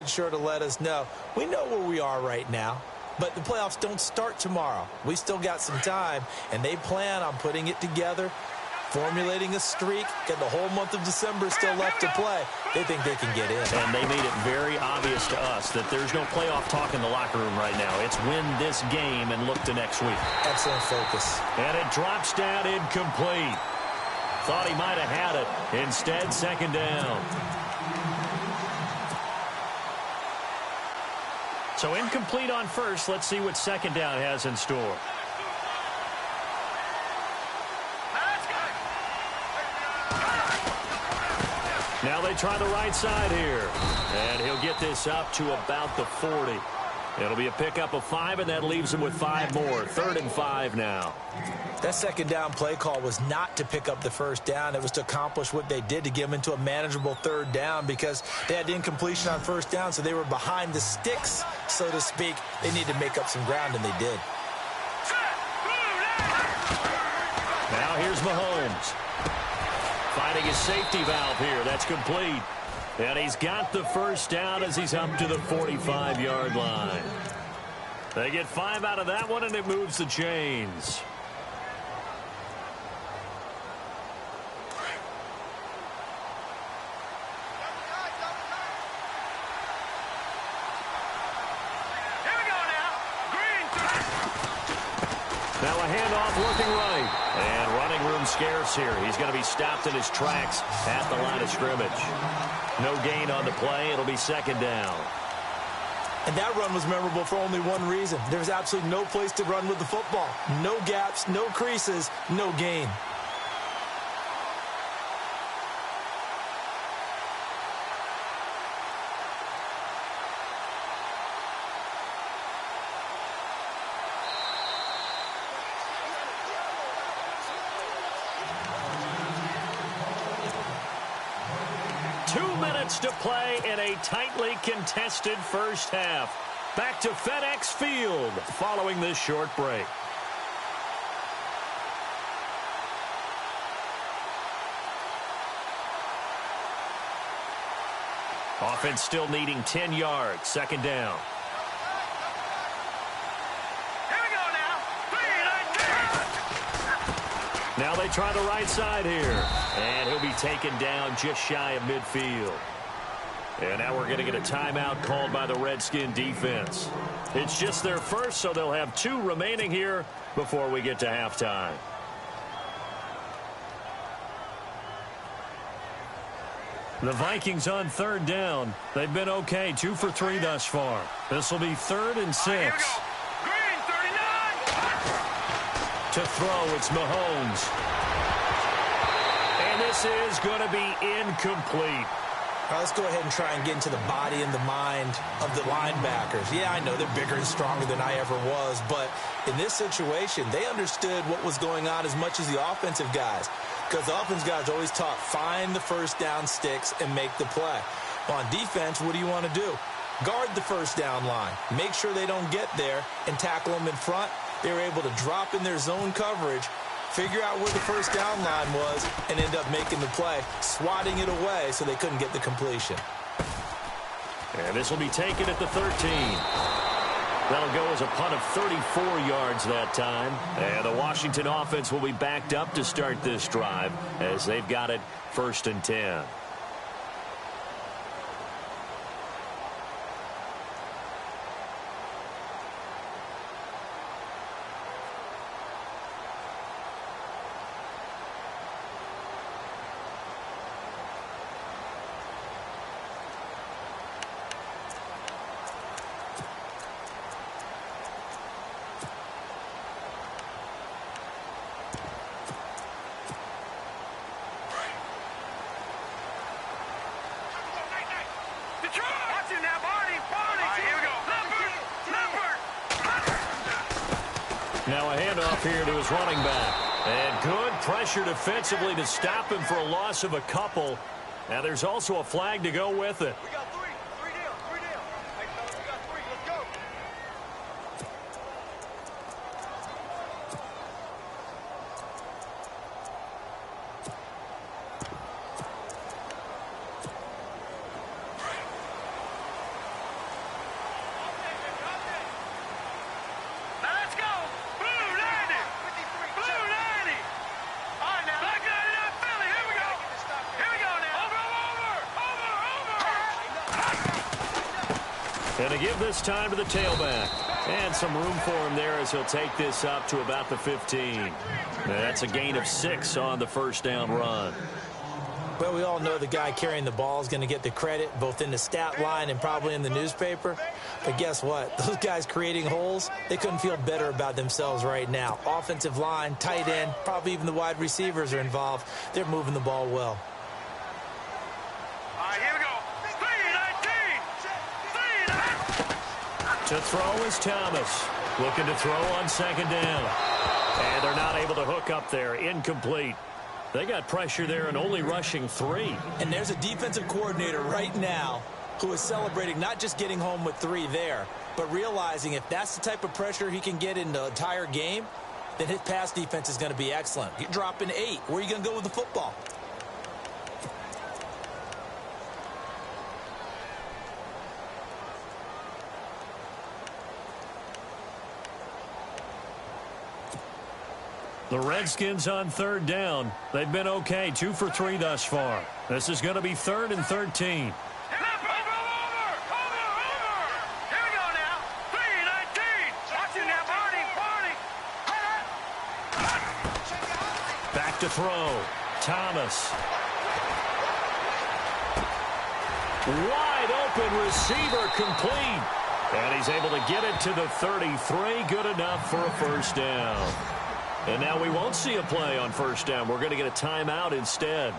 sure to let us know. We know where we are right now, but the playoffs don't start tomorrow. We still got some time, and they plan on putting it together, formulating a streak, got the whole month of December still left to play. They think they can get in. And they made it very obvious to us that there's no playoff talk in the locker room right now. It's win this game and look to next week. Excellent focus. And it drops down incomplete. Thought he might have had it. Instead, second down. So incomplete on first. Let's see what second down has in store. Now they try the right side here. And he'll get this up to about the 40. It'll be a pickup of 5, and that leaves him with 5 more. 3rd and 5 now. That second down play call was not to pick up the first down. It was to accomplish what they did, to get them into a manageable 3rd down, because they had incompletion on first down, so they were behind the sticks, so to speak. They needed to make up some ground, and they did. Now here's Mahomes. Finding his safety valve here. That's complete. And he's got the first down as he's up to the 45-yard line. They get 5 out of that one, and it moves the chains. Now a handoff looking right. And running room scarce here. He's going to be stopped in his tracks at the line of scrimmage. No gain on the play. It'll be second down. And that run was memorable for only one reason. There was absolutely no place to run with the football. No gaps, no creases, no gain. To play in a tightly contested first half. Back to FedEx Field following this short break. Offense still needing 10 yards. Second down. Here we go now. Now they try the right side here. And he'll be taken down just shy of midfield. And now we're going to get a timeout called by the Redskin defense. It's just their first, so they'll have 2 remaining here before we get to halftime. The Vikings on 3rd down. They've been okay, 2 for 3 thus far. This will be 3rd and 6. Here we go. Green, 39. To throw, it's Mahomes. And this is going to be incomplete. All right, let's go ahead and try and get into the body and the mind of the linebackers. Yeah, I know they're bigger and stronger than I ever was, but in this situation, they understood what was going on as much as the offensive guys, because the offensive guys always taught, find the first down sticks and make the play. Well, on defense, what do you want to do? Guard the first down line. Make sure they don't get there and tackle them in front. They were able to drop in their zone coverage, figure out where the first down line was, and end up making the play, swatting it away so they couldn't get the completion. And this will be taken at the 13. That'll go as a punt of 34 yards that time. And the Washington offense will be backed up to start this drive as they've got it 1st and 10. Now a handoff here to his running back. And good pressure defensively to stop him for a loss of a couple. Now there's also a flag to go with it. We got 3. 3 down. 3 down. Hey, fellas, we got 3. Let's go. And to give this time to the tailback. And some room for him there as he'll take this up to about the 15. That's a gain of 6 on the first down run. Well, we all know the guy carrying the ball is going to get the credit, both in the stat line and probably in the newspaper. But guess what? Those guys creating holes, they couldn't feel better about themselves right now. Offensive line, tight end, probably even the wide receivers are involved. They're moving the ball well. All right, here we go. 3-19. To throw is Thomas. Looking to throw on second down. And they're not able to hook up there. Incomplete. They got pressure there and only rushing 3. And there's a defensive coordinator right now who is celebrating not just getting home with 3 there, but realizing if that's the type of pressure he can get in the entire game, then his pass defense is going to be excellent. You're dropping 8. Where are you going to go with the football? The Redskins on third down. They've been okay, 2 for 3 thus far. This is going to be 3rd and 13. Over. Here we go now. 3-19. Watch it now, Barney. Back to throw. Thomas. Wide open receiver complete. And he's able to get it to the 33. Good enough for a first down. And now we won't see a play on first down. We're going to get a timeout instead.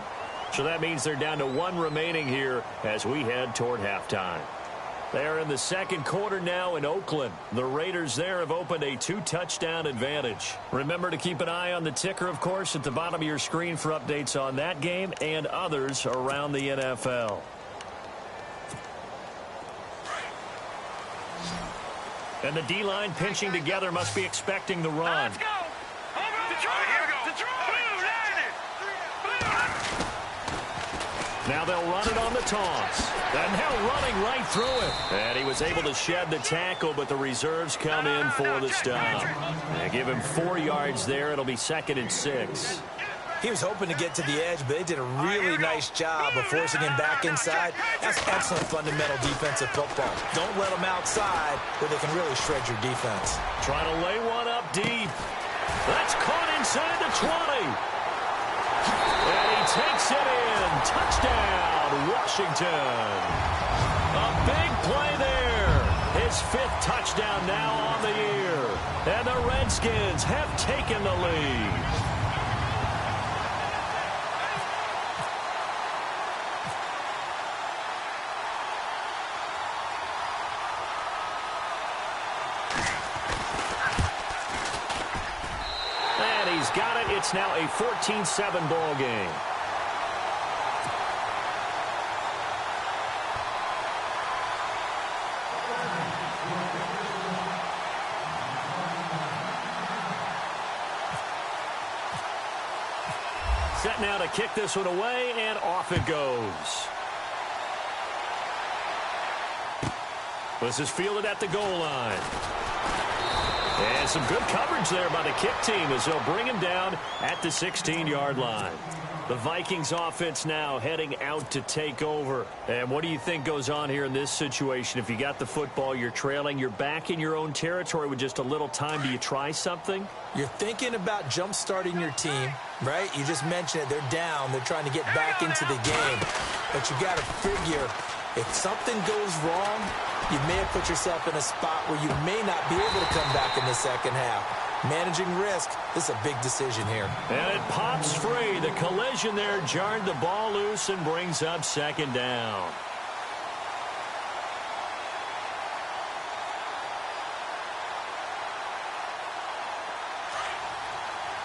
So that means they're down to 1 remaining here as we head toward halftime. They're in the second quarter now in Oakland. The Raiders there have opened a 2-touchdown advantage. Remember to keep an eye on the ticker, of course, at the bottom of your screen for updates on that game and others around the NFL. And the D-line pinching together must be expecting the run. Let's go. Here we go. Now they'll run it on the toss. And now running right through it. And he was able to shed the tackle, but the reserves come in for the stop. And give him 4 yards there. It'll be 2nd and 6. He was hoping to get to the edge, but they did a really nice job of forcing him back inside. That's excellent fundamental defensive football. Don't let them outside where they can really shred your defense. Trying to lay one up deep. That's caught inside the 20. And he takes it in. Touchdown, Washington. A big play there. His 5th touchdown now on the year. And the Redskins have taken the lead. Got it. It's now a 14-7 ball game. Set now to kick this one away, and off it goes. This is fielded at the goal line. And some good coverage there by the kick team as they'll bring him down at the 16-yard line. The Vikings offense now heading out to take over. And what do you think goes on here in this situation? If you got the football, you're trailing, you're back in your own territory with just a little time. Do you try something? You're thinking about jump-starting your team, right? You just mentioned it. They're down. They're trying to get back into the game. But you got to figure if something goes wrong, you may have put yourself in a spot where you may not be able to come back in the second half. Managing risk, this is a big decision here. And it pops free. The collision there jarred the ball loose and brings up 2nd down.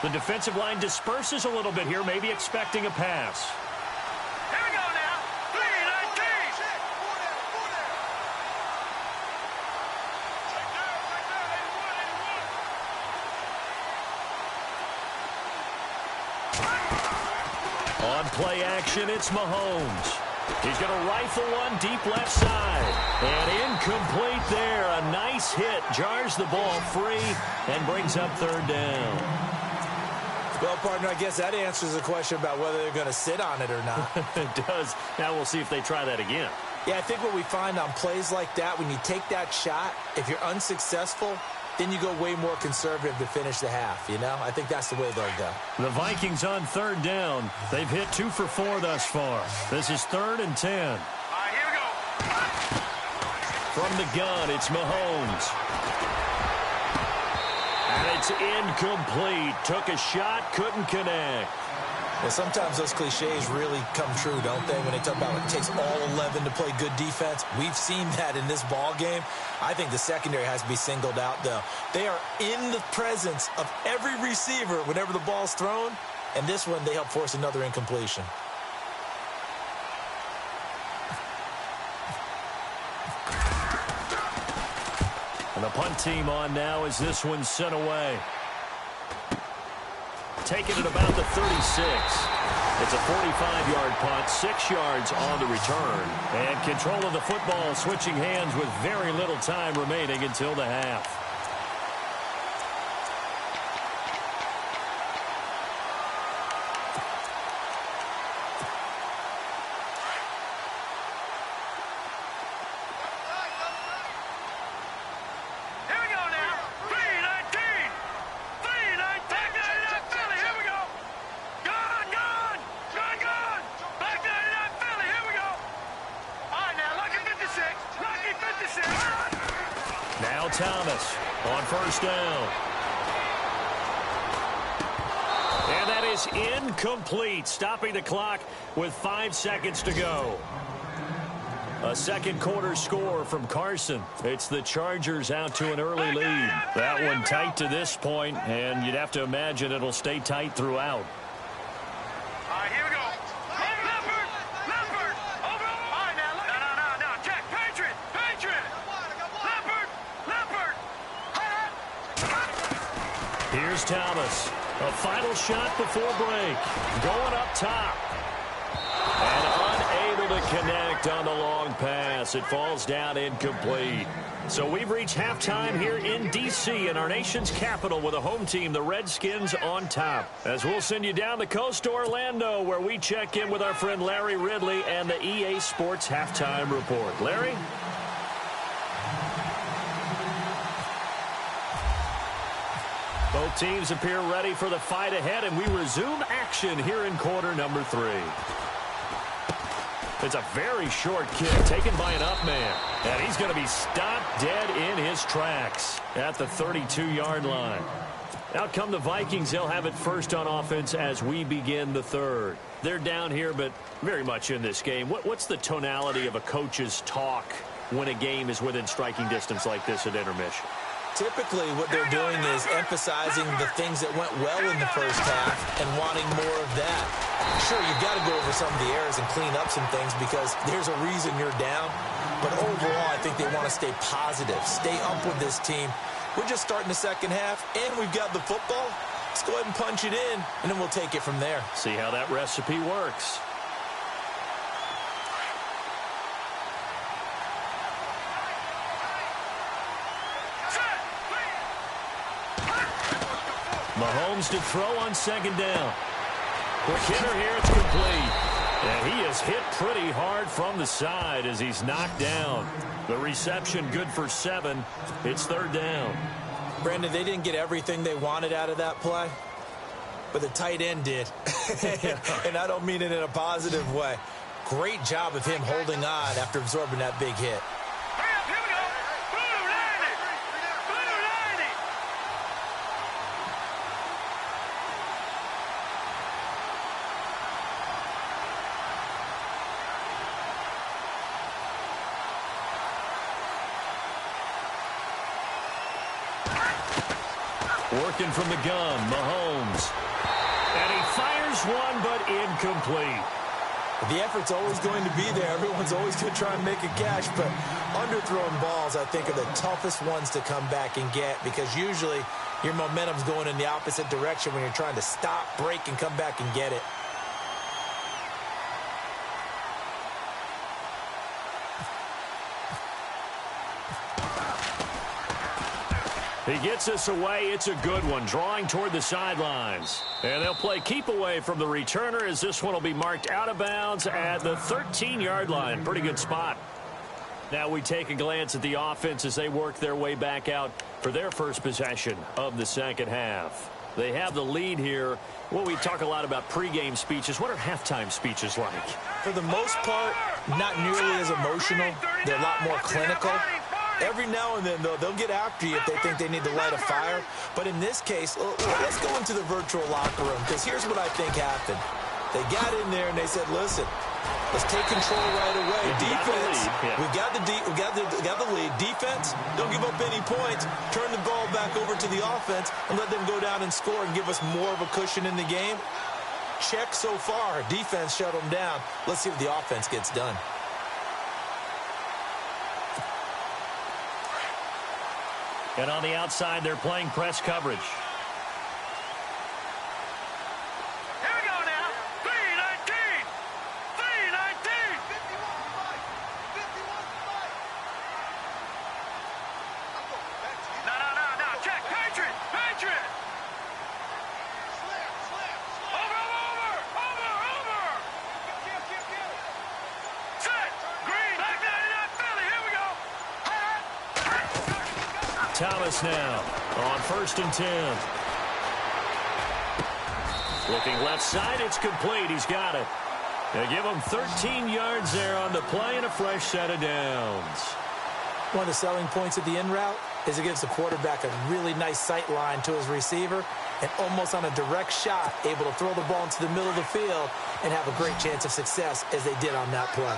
The defensive line disperses a little bit here, maybe expecting a pass. Here we go now. 3-19. On play action, it's Mahomes. He's going to rifle one deep left side. And incomplete there. A nice hit. Jars the ball free and brings up 3rd down. Well, partner, I guess that answers the question about whether they're going to sit on it or not. It does. Now we'll see if they try that again. Yeah, I think what we find on plays like that, when you take that shot, if you're unsuccessful, then you go way more conservative to finish the half, you know? I think that's the way they'll go. The Vikings on third down. They've hit 2 for 4 thus far. This is 3rd and 10. All right, here we go. From the gun, it's Mahomes. And it's incomplete. Took a shot, couldn't connect. Well, sometimes those cliches really come true, don't they? When they talk about it takes all 11 to play good defense. We've seen that in this ball game. I think the secondary has to be singled out, though. They are in the presence of every receiver whenever the ball's thrown. And this one, they help force another incompletion. And the punt team on now as this one's sent away. Taking it about the 36. It's a 45-yard punt, 6 yards on the return. And control of the football switching hands with very little time remaining until the half. Here we go now. 3-19. 3-19. Philly. Here we go. Gone. Back 99 Philly. Here we go. All right, now, lucky 56. Lucky 56. Now Thomas on first down. And that is incomplete, stopping the clock with 5 seconds to go. A second quarter score from Carson. It's the Chargers out to an early lead. That one tight to this point, and you'd have to imagine it'll stay tight throughout. All right, here we go. Leopard. Over. All right, now, no. Check. Patriot. Leopard. Here's Thomas. A final shot before break. Going up top. And unable to connect on the long pass. It falls down incomplete. So we've reached halftime here in D.C. in our nation's capital with a home team, the Redskins, on top. As we'll send you down the coast to Orlando, where we check in with our friend Larry Ridley and the EA Sports Halftime Report. Larry? Both teams appear ready for the fight ahead, and we resume action here in quarter number 3. It's a very short kick taken by an up man. And he's going to be stopped dead in his tracks at the 32-yard line. Out come the Vikings. They'll have it first on offense as we begin the third. They're down here, but very much in this game. What's the tonality of a coach's talk when a game is within striking distance like this at intermission? Typically, what they're doing is emphasizing the things that went well in the first half and wanting more of that. Sure, you've got to go over some of the errors and clean up some things because there's a reason you're down. But overall, I think they want to stay positive, stay up with this team. We're just starting the second half, and we've got the football. Let's go ahead and punch it in, and then we'll take it from there. See how that recipe works. Mahomes to throw on second down. Quick hitter here, it's complete. And he is hit pretty hard from the side as he's knocked down. The reception good for 7. It's third down. Brandon, they didn't get everything they wanted out of that play, but the tight end did. And I don't mean it in a positive way. Great job of him holding on after absorbing that big hit. Hurry up, here we go. Blue 90. Working from the gun, Mahomes. And he fires one, but incomplete. The effort's always going to be there. Everyone's always going to try and make a catch, but underthrown balls, I think, are the toughest ones to come back and get because usually your momentum's going in the opposite direction when you're trying to stop, break, and come back and get it. He gets us away. It's a good one, drawing toward the sidelines. And they'll play keep away from the returner as this one will be marked out of bounds at the 13-yard line. Pretty good spot. Now we take a glance at the offense as they work their way back out for their first possession of the second half. They have the lead here. Well, we talk a lot about pregame speeches. What are halftime speeches like? For the most part, not nearly as emotional. They're a lot more clinical. Every now and then, though, they'll get after you if they think they need to light a fire. But in this case, let's go into the virtual locker room, because here's what I think happened. They got in there and they said, listen, let's take control right away. Defense, we got the lead. Defense, don't give up any points. Turn the ball back over to the offense and let them go down and score and give us more of a cushion in the game. Check so far. Defense shut them down. Let's see what the offense gets done. And on the outside, they're playing press coverage. Thomas now on 1st and 10. Looking left side, it's complete. He's got it. They give him 13 yards there on the play and a fresh set of downs. One of the selling points of the in route is it gives the quarterback a really nice sight line to his receiver and almost on a direct shot able to throw the ball into the middle of the field and have a great chance of success as they did on that play.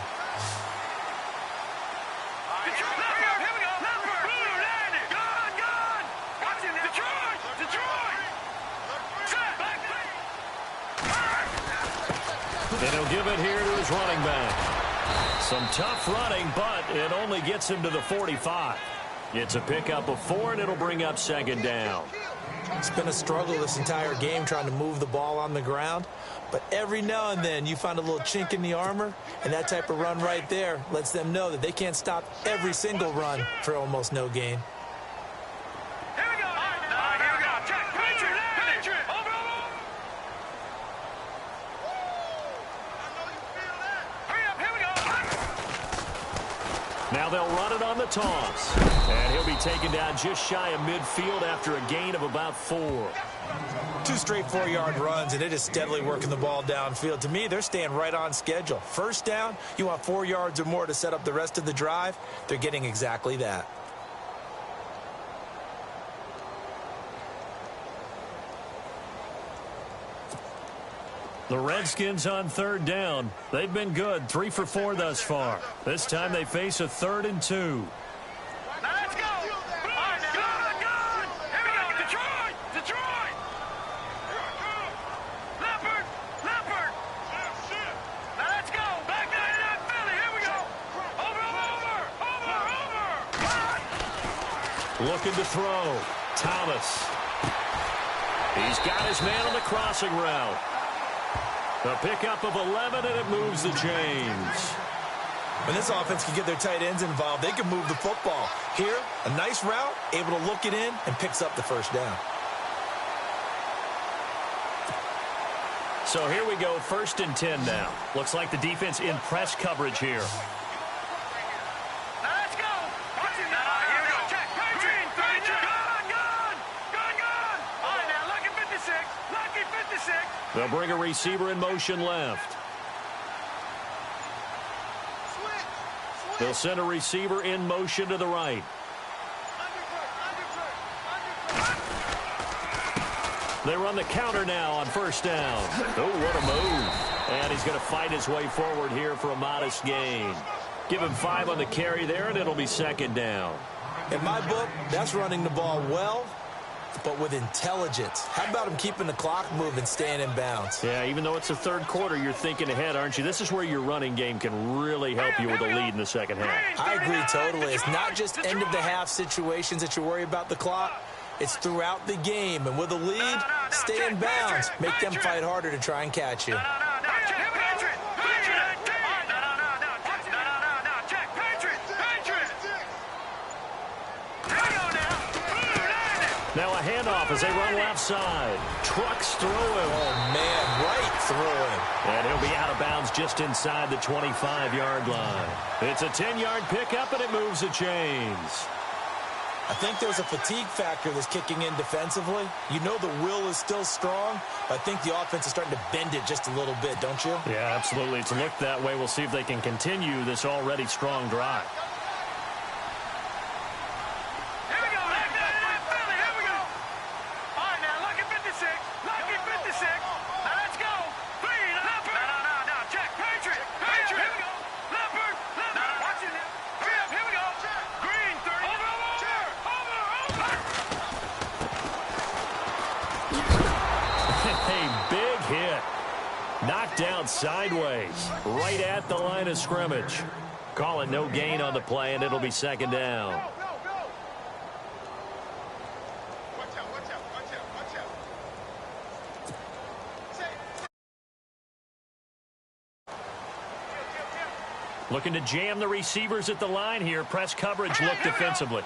And he'll give it here to his running back. Some tough running, but it only gets him to the 45. It's a pickup of 4, and it'll bring up 2nd down. It's been a struggle this entire game trying to move the ball on the ground. But every now and then you find a little chink in the armor, and that type of run right there lets them know that they can't stop every single run for almost no gain. Now they'll run it on the toss. And he'll be taken down just shy of midfield after a gain of about 4. 2 straight 4-yard runs, and it is steadily working the ball downfield. To me, they're staying right on schedule. First down, you want 4 yards or more to set up the rest of the drive. They're getting exactly that. The Redskins on 3rd down. They've been good, 3 for 4 thus far. This time they face a 3rd and 2. Let's go! Good! Here we go! Detroit! Leopard! Now let's go! Back to Philly! Here we go! Over! Looking to throw. Thomas. He's got his man on the crossing route. A pickup of 11, and it moves the chains. When this offense can get their tight ends involved, they can move the football. Here, a nice route, able to look it in, and picks up the 1st down. So here we go, 1st and 10 now. Looks like the defense in press coverage here. They'll bring a receiver in motion left. They'll send a receiver in motion to the right. They run the counter now on 1st down. Oh, what a move. And he's going to fight his way forward here for a modest gain. Give him 5 on the carry there, and it'll be 2nd down. In my book, that's running the ball well, but with intelligence. How about him keeping the clock moving, staying in bounds? Yeah, even though it's the 3rd quarter, you're thinking ahead, aren't you? This is where your running game can really help you with a lead in the 2nd half. I agree totally. It's not just end-of-the-half situations that you worry about the clock. It's throughout the game. And with a lead, stay in bounds. Make them fight harder to try and catch you. Now a handoff as they run left side. Trucks through him. Oh, man, right through him. And he'll be out of bounds just inside the 25-yard line. It's a 10-yard pickup, and it moves the chains. I think there's a fatigue factor that's kicking in defensively. You know the will is still strong, but I think the offense is starting to bend it just a little bit, don't you? Yeah, absolutely. It's looked that way. We'll see if they can continue this already strong drive. Knocked down sideways, right at the line of scrimmage. Calling no gain on the play, and it'll be second down. Looking to jam the receivers at the line here. Press coverage look defensively.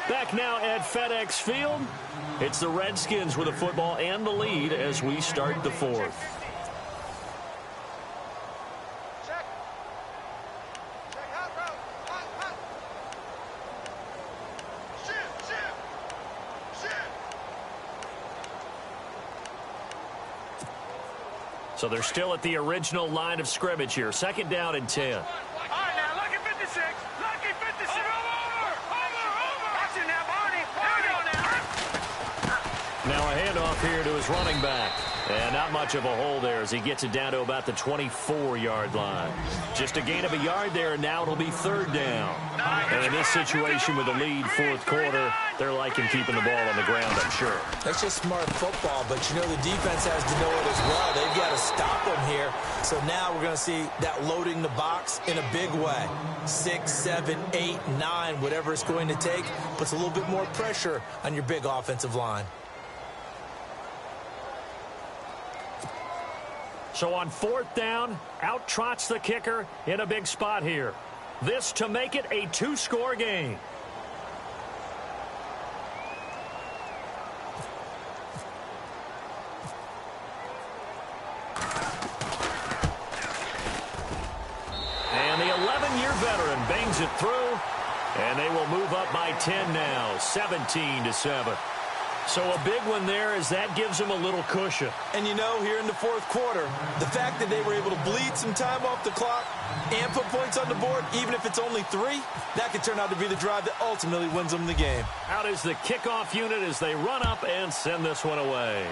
Back now at FedEx Field. It's the Redskins with the football and the lead as we start the fourth. So they're still at the original line of scrimmage here. Second down and 10. Now a handoff here to his running back. And not much of a hole there as he gets it down to about the 24-yard line. Just a gain of a yard there, and now it'll be third down. And in this situation with the lead fourth quarter, they're liking keeping the ball on the ground, I'm sure. That's just smart football, but you know the defense has to know it as well. They've got to stop them here. So now we're going to see that loading the box in a big way. 6, 7, 8, 9, whatever it's going to take, puts a little bit more pressure on your big offensive line. So on fourth down, out trots the kicker in a big spot here. This to make it a two-score game. And the 11-year veteran bangs it through, and they will move up by 10 now, 17-7. So a big one there as that gives them a little cushion. And you know, here in the fourth quarter, the fact that they were able to bleed some time off the clock and put points on the board, even if it's only 3, that could turn out to be the drive that ultimately wins them the game. Out is the kickoff unit as they run up and send this one away.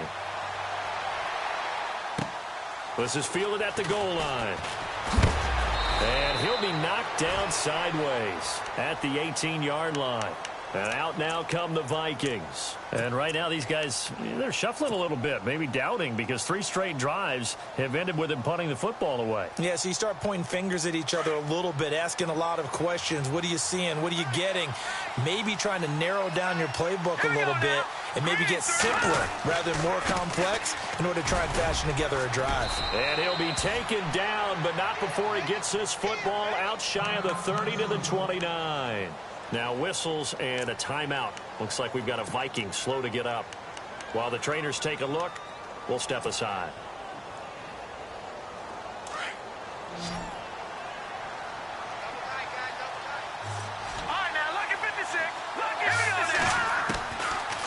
This is fielded at the goal line. And he'll be knocked down sideways at the 18-yard line. And out now come the Vikings. And right now these guys, they're shuffling a little bit, maybe doubting, because 3 straight drives have ended with them punting the football away. Yeah, so you start pointing fingers at each other a little bit, asking a lot of questions. What are you seeing? What are you getting? Maybe trying to narrow down your playbook a little bit and maybe get simpler rather than more complex in order to try and fashion together a drive. And he'll be taken down, but not before he gets this football out shy of the 30 to the 29. Now whistles and a timeout. Looks like we've got a Viking slow to get up. While the trainers take a look, we'll step aside.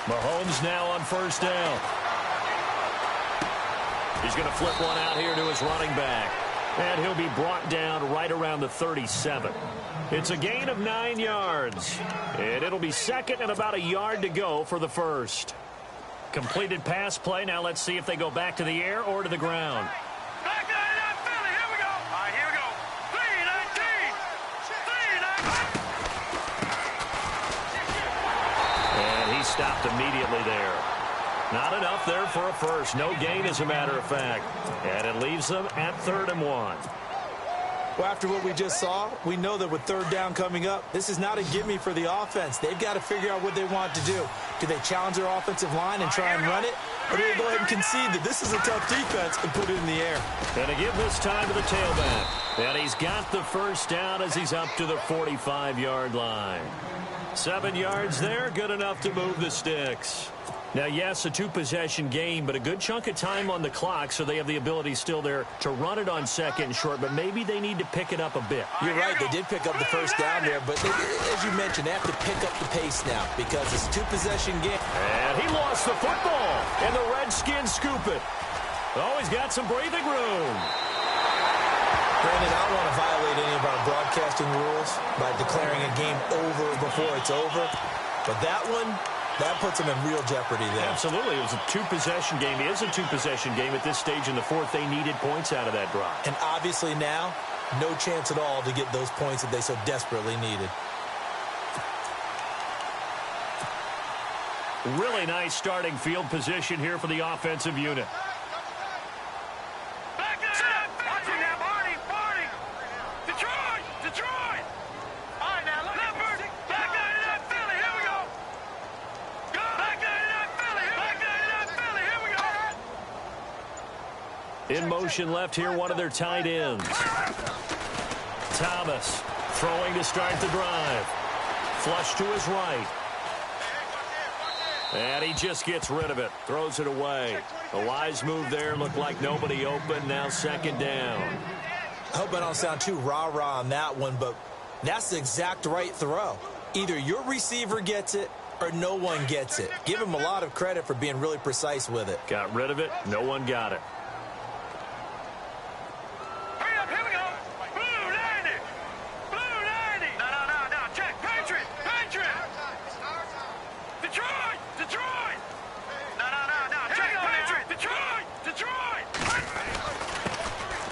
Mahomes now on first down. He's going to flip one out here to his running back. And he'll be brought down right around the 37. It's a gain of 9 yards. And it'll be second and about a yard to go for the first. Completed pass play. Now let's see if they go back to the air or to the ground. Back to Philly. Here we go. All right, here we go. 3-19. And he stopped immediately there. Not enough there for a first. No gain, as a matter of fact. And it leaves them at 3rd and 1. Well, after what we just saw, we know that with third down coming up, this is not a gimme for the offense. They've got to figure out what they want to do. Do they challenge their offensive line and try and run it? Or do they go ahead and concede that this is a tough defense and put it in the air? Going to give this time to the tailback. And he's got the first down as he's up to the 45-yard line. 7 yards there, good enough to move the sticks. Now, yes, a two-possession game, but a good chunk of time on the clock, so they have the ability still there to run it on second and short, but maybe they need to pick it up a bit. You're right, they did pick up the first down there, but as you mentioned, they have to pick up the pace now because it's a two-possession game. And he lost the football, and the Redskins scoop it. Oh, he's got some breathing room. Brandon, I don't want to violate any of our broadcasting rules by declaring a game over before it's over, but that one... that puts them in real jeopardy there. Absolutely. It was a two-possession game. It is a two-possession game. At this stage in the fourth, they needed points out of that drive. And obviously now, no chance at all to get those points that they so desperately needed. Really nice starting field position here for the offensive unit. Watching that, Barney. Detroit. All right, now, Leopard. Back down to that Philly. Here we go. Back down to that Philly. Here we go. In motion left here, one of their tight ends. Thomas throwing to start the drive. Flush to his right. And he just gets rid of it. Throws it away. A wise move there. Looked like nobody open. Now second down. I hope I don't sound too rah-rah on that one, but that's the exact right throw. Either your receiver gets it or no one gets it. Give him a lot of credit for being really precise with it. Got rid of it. No one got it. Hurry up, here we go. Blue 90. No. Check. Patriot. Detroit. No. Check. Patriot. Detroit.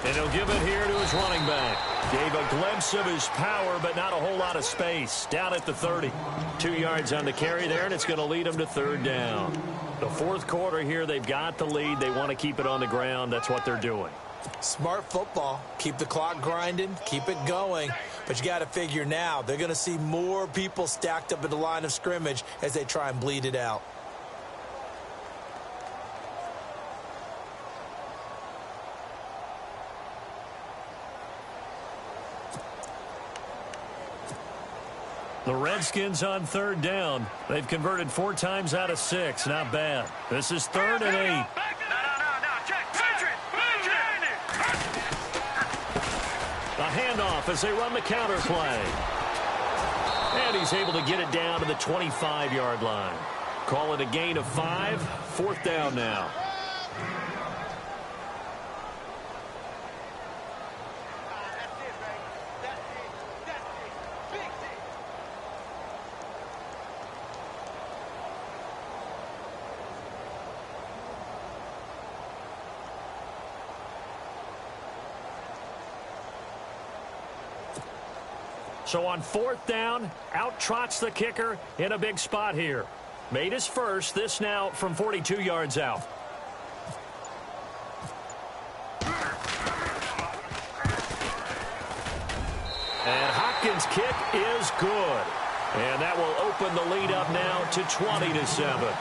And he'll give it here to his running back. Gave a glimpse of his power, but not a whole lot of space. Down at the 30. 2 yards on the carry there, and it's going to lead them to third down. The fourth quarter here, they've got the lead. They want to keep it on the ground. That's what they're doing. Smart football. Keep the clock grinding. Keep it going. But you got to figure now, they're going to see more people stacked up at the line of scrimmage as they try and bleed it out. The Redskins on third down. They've converted 4 times out of 6. Not bad. This is 3rd and 8. No. Check. Patriot. A handoff as they run the counter play. And he's able to get it down to the 25-yard line. Call it a gain of 5. 4th down now. So on 4th down, out trots the kicker in a big spot here. Made his first, this now from 42 yards out. And Hopkins' kick is good. And that will open the lead up now to 20-7.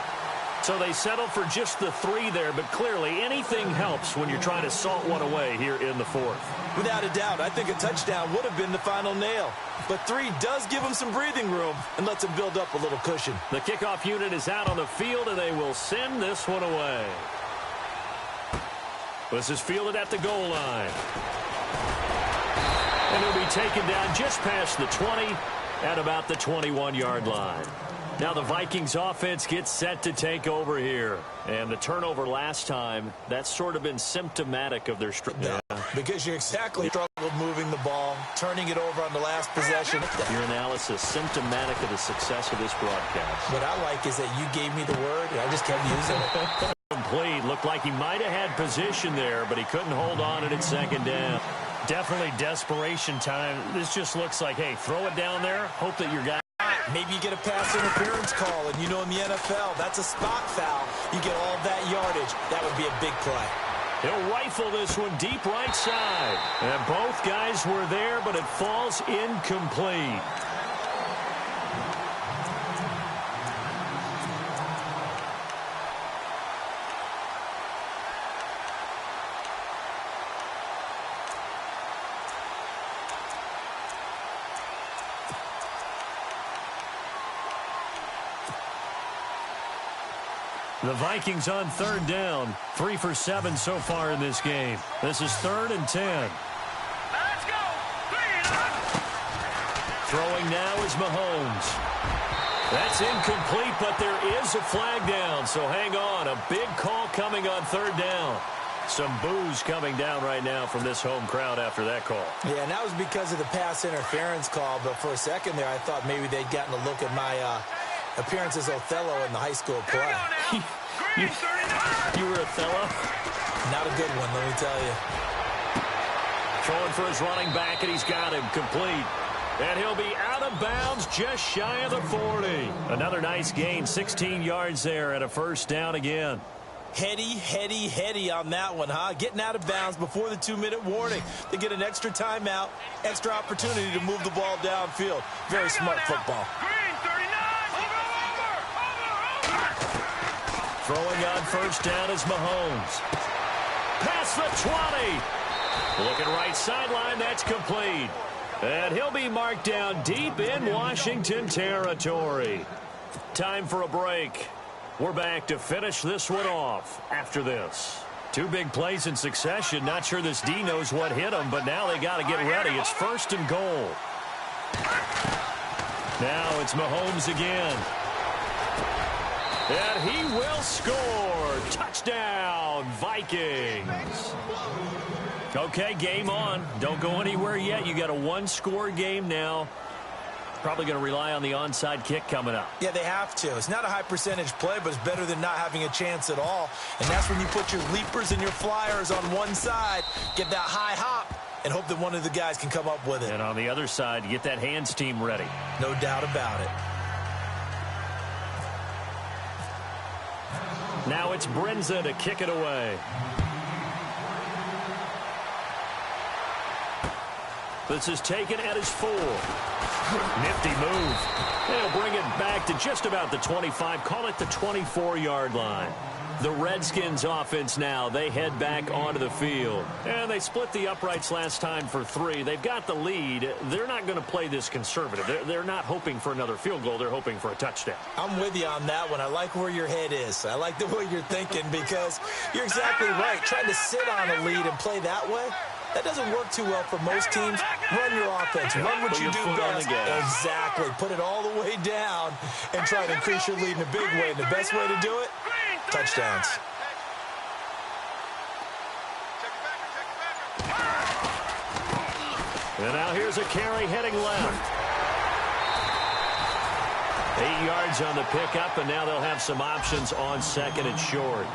So they settle for just the 3 there, but clearly anything helps when you're trying to salt one away here in the 4th. Without a doubt, I think a touchdown would have been the final nail. But 3 does give them some breathing room and lets them build up a little cushion. The kickoff unit is out on the field, and they will send this one away. This is fielded at the goal line. And he'll be taken down just past the 20 at about the 21-yard line. Now the Vikings offense gets set to take over here. And the turnover last time, that's sort of been symptomatic of their strength. Yeah, because you exactly struggled moving the ball, turning it over on the last possession. Your analysis, symptomatic of the success of this broadcast. What I like is that you gave me the word, and I just kept using it. Complete. Looked like he might have had position there, but he couldn't hold on at second down. Definitely desperation time. This just looks like, hey, throw it down there, hope that your guy... Maybe you get a pass interference call, and you know in the NFL, that's a spot foul. You get all that yardage. That would be a big play. He'll rifle this one deep right side. And both guys were there, but it falls incomplete. The Vikings on third down. 3 for 7 so far in this game. This is 3rd and 10. Let's go. 3 and Throwing now is Mahomes. That's incomplete, but there is a flag down. So hang on. A big call coming on third down. Some boos coming down right now from this home crowd after that call. Yeah, and that was because of the pass interference call. But for a second there, I thought maybe they'd gotten a look at my appearance as Othello in the high school play. You were Othello? Not a good one, let me tell you. Throwing for his running back, and he's got him complete. And he'll be out of bounds just shy of the 40. Another nice gain, 16 yards there and a first down again. Heady on that one, huh? Getting out of bounds before the 2-minute warning. They get an extra timeout, extra opportunity to move the ball downfield. Very smart football. Throwing on first down is Mahomes. Past the 20. Looking right sideline, that's complete. And he'll be marked down deep in Washington territory. Time for a break. We're back to finish this one off after this. 2 big plays in succession. Not sure this D knows what hit him, but now they got to get ready. It's 1st and goal. Now it's Mahomes again. And he will score. Touchdown, Vikings. Okay, game on. Don't go anywhere yet. You got a 1-score game now. Probably going to rely on the onside kick coming up. Yeah, they have to. It's not a high percentage play, but it's better than not having a chance at all. And that's when you put your leapers and your flyers on one side, get that high hop, and hope that one of the guys can come up with it. And on the other side, get that hands team ready. No doubt about it. Now it's Brinza to kick it away. This is taken at his 4. Nifty move. They'll bring it back to just about the 25. Call it the 24-yard line. The Redskins offense now, they head back onto the field. And they split the uprights last time for 3. They've got the lead. They're not going to play this conservative. They're not hoping for another field goal. They're hoping for a touchdown. I'm with you on that one. I like where your head is. I like the way you're thinking because you're exactly right. Trying to sit on a lead and play that way, that doesn't work too well for most teams. Run your offense. Run what you do best. Exactly. Put it all the way down and try to increase your lead in a big way. And the best way to do it, touchdowns. And now here's a carry heading left. 8 yards on the pickup, and now they'll have some options on 2nd and short.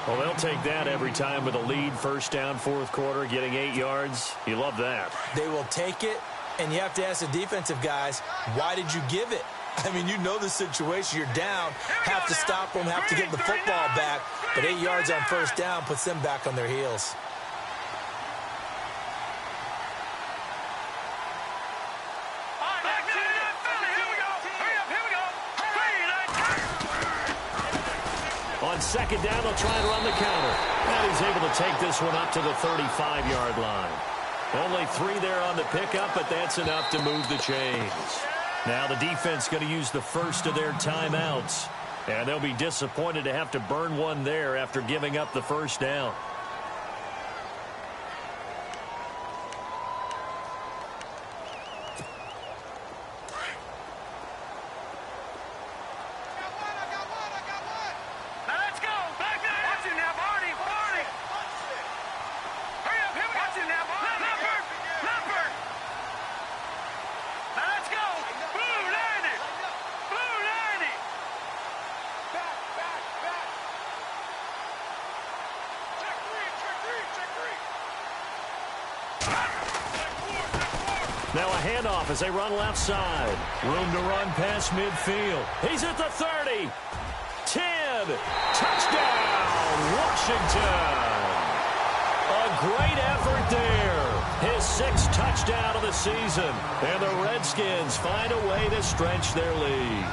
Well, they'll take that every time with a lead. First down, 4th quarter, getting 8 yards. You love that. They will take it, and you have to ask the defensive guys, why did you give it? I mean, you know the situation. You're down, have to stop them, have to get the football back. But 8 yards on first down puts them back on their heels. On 2nd down, they'll try and run the counter. And he's able to take this one up to the 35-yard line. Only 3 there on the pickup, but that's enough to move the chains. Now the defense going to use the first of their timeouts. And they'll be disappointed to have to burn one there after giving up the first down. Now a handoff as they run left side. Room to run past midfield. He's at the 30. 10. Touchdown, Washington. great effort there. His 6th touchdown of the season. And the Redskins find a way to stretch their lead.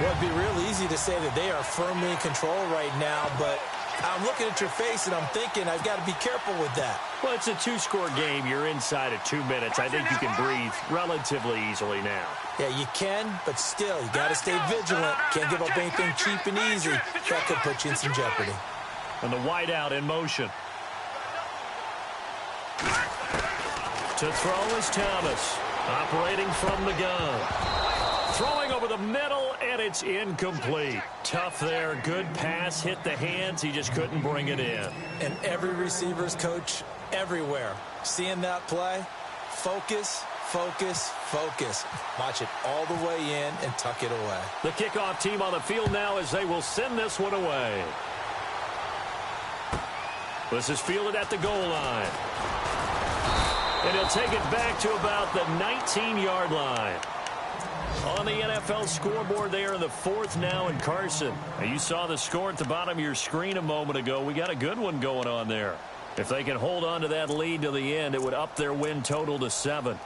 Well, it'd be real easy to say that they are firmly in control right now, but I'm looking at your face and I'm thinking I've got to be careful with that. Well, it's a 2-score game. You're inside of 2 minutes. I think you can breathe relatively easily now. Yeah, you can, but still, you got to stay vigilant. Can't give up anything cheap and easy. That could put you in some jeopardy. And the wideout in motion. To throw is Thomas, operating from the gun. Throwing over the middle, and it's incomplete. Tough there. Good pass. Hit the hands. He just couldn't bring it in. And every receiver's coach everywhere. Seeing that play, focus, focus, focus. Watch it all the way in and tuck it away. The kickoff team on the field now as they will send this one away. This is fielded at the goal line. And he'll take it back to about the 19-yard line. On the NFL scoreboard, they are in the 4th now in Carson. Now, you saw the score at the bottom of your screen a moment ago. We got a good one going on there. If they can hold on to that lead to the end, it would up their win total to 7.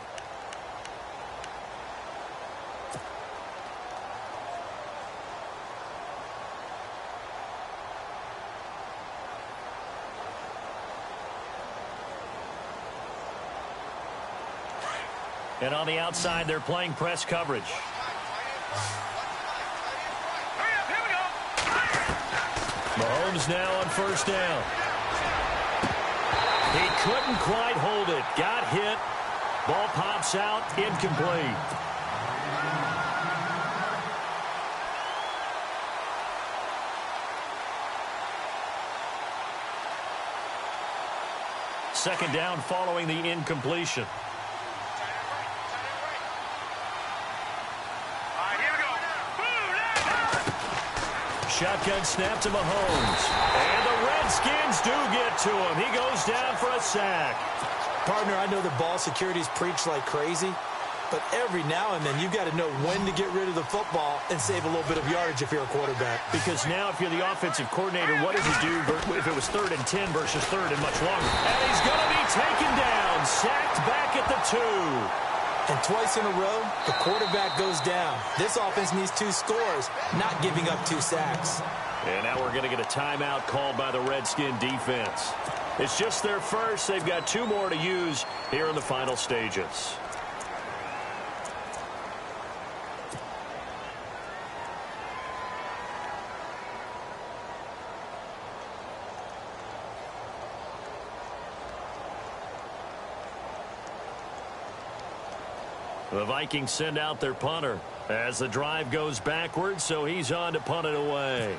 And on the outside, they're playing press coverage. Mahomes now on 1st down. He couldn't quite hold it. Got hit. Ball pops out. Incomplete. Second down following the incompletion. Shotgun snap to Mahomes. And the Redskins do get to him. He goes down for a sack. Partner, I know the ball security's preached like crazy, but every now and then you've got to know when to get rid of the football and save a little bit of yardage if you're a quarterback. Because now if you're the offensive coordinator, what does he do if it was 3rd and 10 versus 3rd and much longer? And he's going to be taken down. Sacked back at the 2. And twice in a row, the quarterback goes down. This offense needs 2 scores, not giving up 2 sacks. And now we're going to get a timeout called by the Redskin defense. It's just their first. They've got 2 more to use here in the final stages. The Vikings send out their punter as the drive goes backwards, so he's on to punt it away.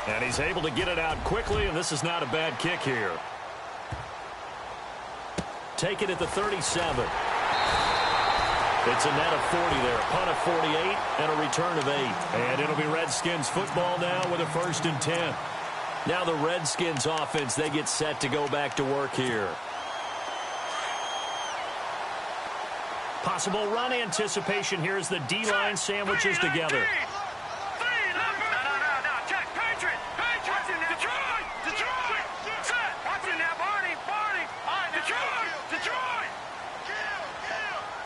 And he's able to get it out quickly, and this is not a bad kick here. Take it at the 37. It's a net of 40 there, a punt of 48, and a return of 8. And it'll be Redskins football now with a 1st and 10. Now the Redskins offense, they get set to go back to work here. Possible run anticipation here as the D-line sandwiches together.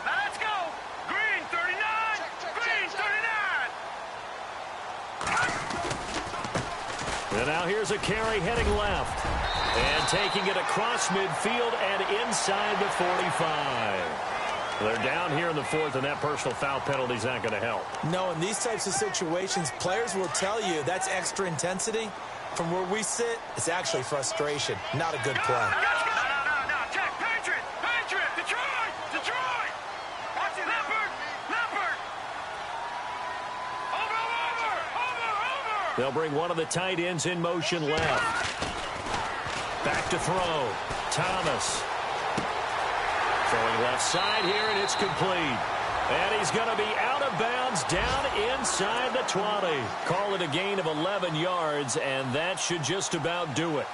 Let's go. Green 39. Green 39. And now here's a carry heading left. And taking it across midfield and inside the 45. They're down here in the 4th, and that personal foul penalty is not going to help. No, in these types of situations, players will tell you that's extra intensity. From where we sit, it's actually frustration, not a good play. No. Check. Patriot. Detroit. Watch it. Leopard. Over. They'll bring one of the tight ends in motion left. Back to throw. Thomas. Throwing left side here, and it's complete. And he's going to be out of bounds down inside the 20. Call it a gain of 11 yards, and that should just about do it.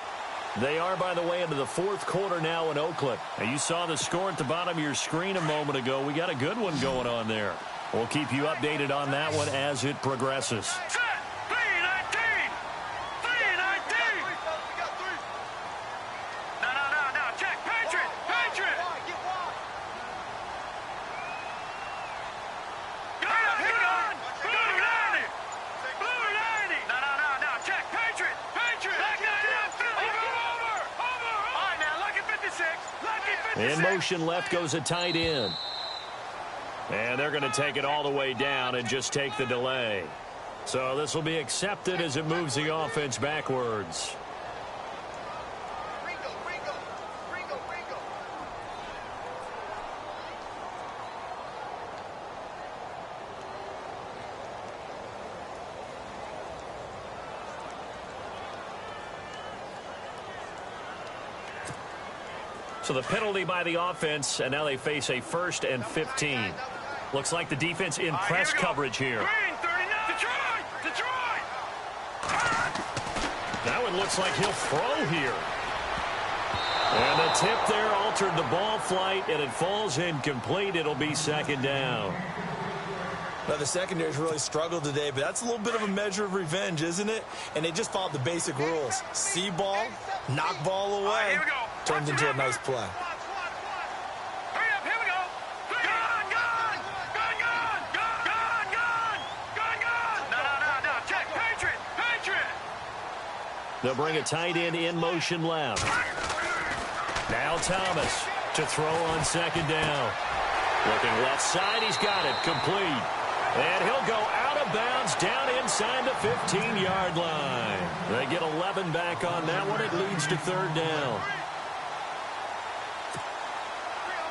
They are, by the way, into the 4th quarter now in Oakland. And you saw the score at the bottom of your screen a moment ago. We got a good one going on there. We'll keep you updated on that one as it progresses. Set. B19. In motion left goes a tight end. And they're going to take it all the way down and just take the delay. So this will be accepted as it moves the offense backwards. So the penalty by the offense, and now they face a 1st and 15. Looks like the defense in press coverage here. Green, 39. Detroit! Now it looks like he'll throw here. And the tip there altered the ball flight, and it falls incomplete. It'll be 2nd down. Now, the secondary's really struggled today, but that's a little bit of a measure of revenge, isn't it? And they just followed the basic rules. See ball, knock ball away. Here we go. Turns into a nice play. Hurry up, here we go. Gun! No. Check, Patriot. They'll bring a tight end in motion left. Now Thomas to throw on 2nd down. Looking left side, he's got it, complete. And he'll go out of bounds down inside the 15-yard line. They get 11 back on that one. It leads to 3rd down.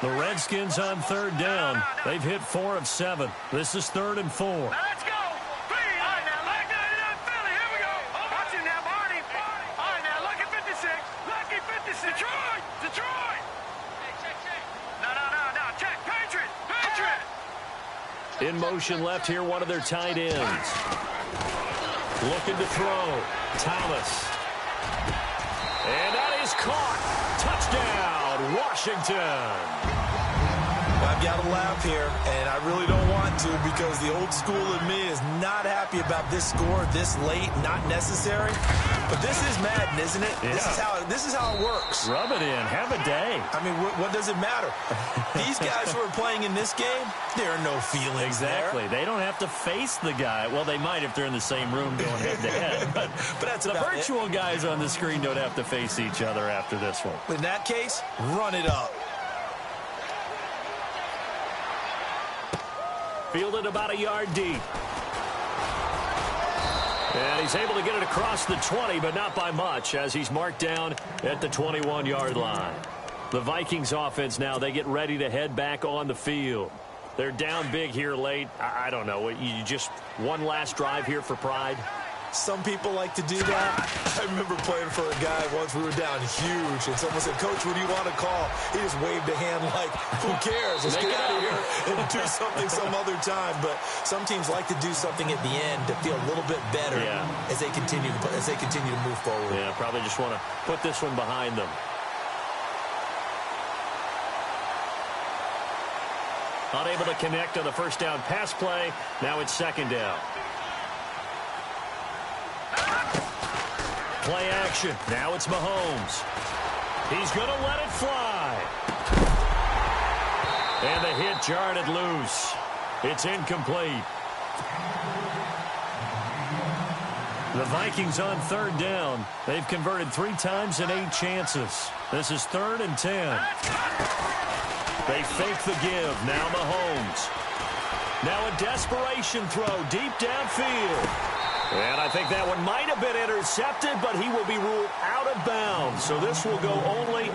The Redskins on 3rd down. They've hit 4 of 7. This is 3rd and 4. Now let's go. All right, now, Lucky 99 Philly. Here we go. Watch him now, Barney. All right, now, Lucky 56. Lucky 56. Detroit. No. Check. Patriot. In motion left here, one of their tight ends. Looking to throw. Thomas. And that is caught. Touchdown, Washington. I've got to laugh here, and I really don't want to because the old school in me is not happy about this score this late, not necessary. But this is Madden, isn't it? Yeah. This is how it works. Rub it in. Have a day. I mean, what does it matter? These guys who are playing in this game, there are no feelings Exactly. there. They don't have to face the guy. Well, they might if they're in the same room going head-to-head. But that's the about virtual guys on the screen don't have to face each other after this one. In that case, run it up. Fielded about a yard deep. And he's able to get it across the 20, but not by much, as he's marked down at the 21-yard line. The Vikings offense now, they get ready to head back on the field. They're down big here late. I don't know. You just one last drive here for pride? Some people like to do that. I remember playing for a guy once. We were down huge, and someone said, "Coach, what do you want to call?" He just waved a hand like, "Who cares? Let's get out of here and do something some other time." But some teams like to do something at the end to feel a little bit better as they continue to move forward. Yeah, probably just want to put this one behind them. Unable to connect on the first down pass play. Now it's 2nd down. Play action. Now it's Mahomes. He's going to let it fly. And the hit jarred it loose. It's incomplete. The Vikings on 3rd down. They've converted 3 times in 8 chances. This is 3rd and 10. They fake the give. Now Mahomes. Now a desperation throw deep downfield. And I think that one might have been intercepted, but he will be ruled out of bounds. So this will go only